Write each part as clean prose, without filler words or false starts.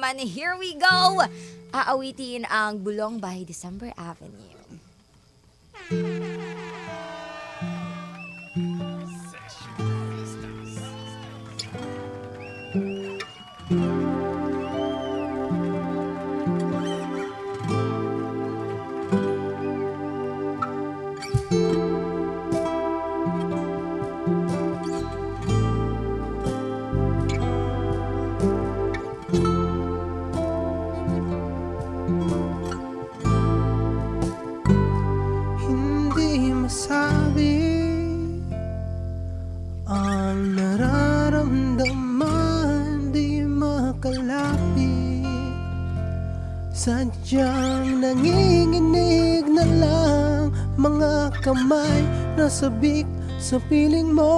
naman, here we go! Aawitin ang Bulong by December Avenue. Hindi masabi ang nararamdaman, di makalapit. Sadyang nanginginig na lang mga kamay na sabik sa piling mo.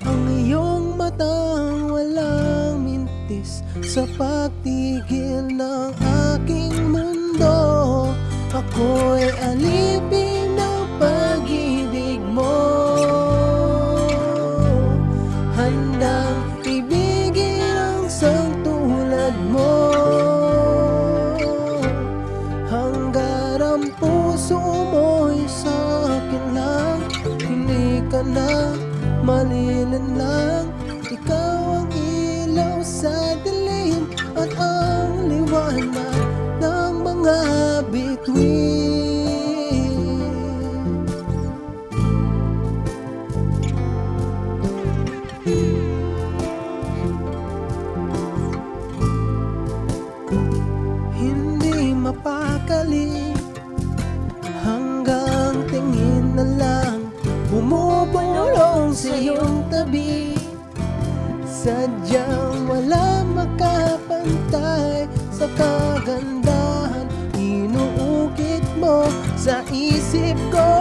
Ang iyong matang walang mintis sa pagtigil ng aking mundo. Ako'y alipin ng pag-ibig mo, handang ibigin ang sangtulad mo. Hanggang ang puso mo'y sa'kin lang, hindi ka na malilinlang. Ikaw ang ilaw sa dilim at ang liwanag ng mga bituin. Hindi mapakali, hanggang tingin na lang bumubulong sa iyong tabi. Sadyang wala makapantay sa kagandahan inuukit mo sa isip ko.